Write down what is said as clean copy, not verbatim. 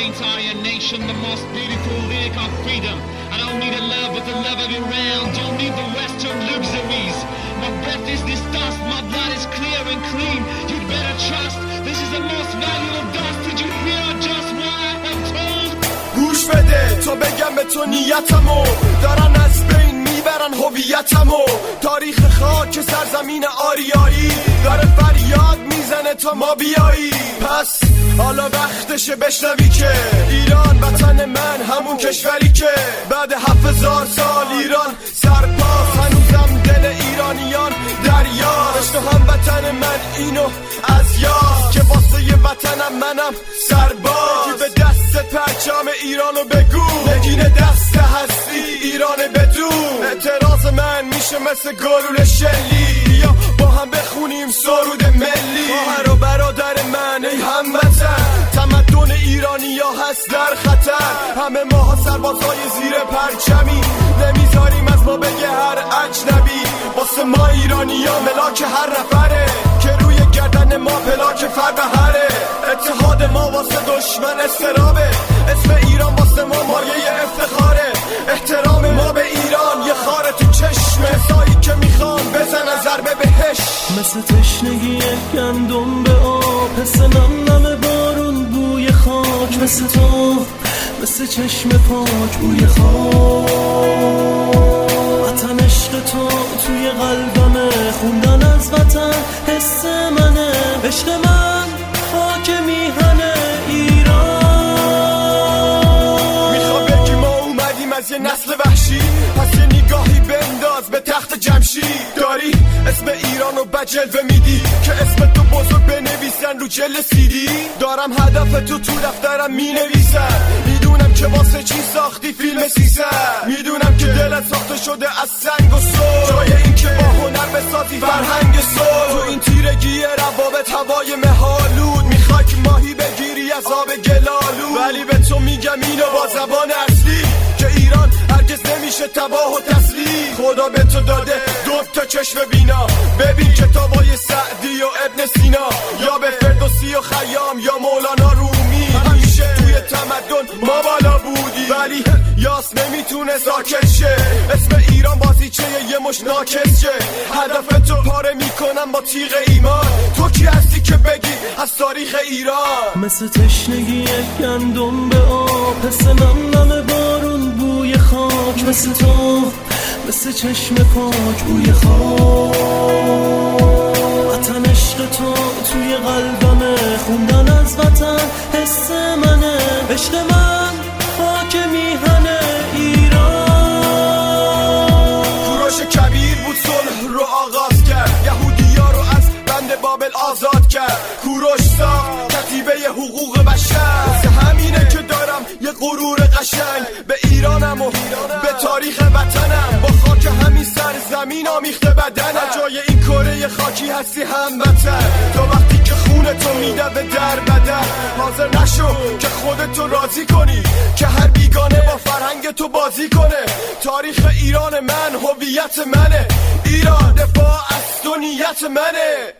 entire nation, the most beautiful lyric of freedom. I don't need a love but the love of Iran. Don't need the western luxuries. My breath is this dust, my blood is clear and clean. You'd better trust, this is the most valuable dust. Did you hear just what I have told? گوش بده تا بگم به تو نیتمو، دارن از بین میبرن هویتمو. تاریخ خاک سرزمین آریایی داره فریاد میزنه تا ما بیایی. پس حالا وقتشه بشنوی که ایران وطن من، همون کشوری که بعد 7000 سال ایران سرپاس. هنوزم دل ایرانیان دریاست. تو هم وطن من اینو از یاد که واسه وطنم منم سرباز. کی به دست پرچم ایرانو بگو، نگین دست هستی ایران بدون. اعتراض من میشه مثل گلوله شلی، یا با هم بخونیم سرود ملی. خواهر و برادر من ای هموطن، تمدن ایرانی ها هست در خطر. همه ماها سربازای زیر پرچمی، نمیذاریم از ما بگه هر اجنبی. واسه ما ایرانی ها ملاک هر نفره، که روی گردن ما پلاک فربهره. اتحاد ما واسه دشمن استرابه، اسم ایران واسه ما مایه افتخاره. احترام ما به ایران یه خاره تو چشم کسایی که میخوان بزنن ضربه بهش. مثل تشنگی گندم به آب، حس نم نم بارون بوی خاک. مثل تو، مثل چشم پاک بوی خاک. وطن عشق تو توی قلبمه، خوندن از وطن حس منه. عشق من خاک میهنه ایران. میخوا بگی ما اومدیم از یه نسل وحشی، پس یه نگاهی بنداز به تخت جمشید. داری اسم ایرانو بجلوه میدی که اسم تو بزرگ بنویسن رو جل سیدی. دارم هدف تو دفترم مینویسم، میدونم که واسه چی ساختی فیلم 300. میدونم که دلت ساخته شده از سنگ و سر، جای این که با هنر بسازی فرهنگ سر. تو این تیرگی روابط هوای مهالود، میخوای که ماهی بگیری از آب گلالود. ولی به تو میگم اینو با زبان اصلی، که ایران هرگز نمیشه تباه و تسلیم. خدا به تو داده 2 چشم بینا، ببین کتابای سعدی و ابن سینا، یا به فردوسی و خیام یا مولانا رومی. همیشه توی تمدن ما بالا بودی، ولی یاس نمیتونه ساکت شه. اسم ایران بازیچه یه مش ناکس شه. هدف تو پاره میکنم با تیغ ایمان. تو کی هستی که بگی از تاریخ ایران؟ مثل تشنگی گندم به آب، حس نم نم بارون بوی خاک. مثل تو، مثل چشم پاک بوی خاک. وطن عشق تو توی قلبمه، خوندن از وطن حس منه. عشق من خاک میهنه ایران. کوروش کبیر بود صلح رو آغاز کرد، یهودیا رو از بند بابل آزاد کرد. کوروش ساخت کتیبه حقوق بشر، واسه همینه که دارم یه غرور قشنگ به ایرانم و به تاریخ وطنم. با خاک همین سرزمین آمیخته بدنم، جای این کره خاکی هستی هموطن. تا وقتی که خونه تو میده به در بدن، حاضر نشو که خودتو راضی کنی که هر بیگانه با فرهنگ تو بازی کنه. تاریخ ایران من هویت منه، ایران دفاع از تو نیت منه.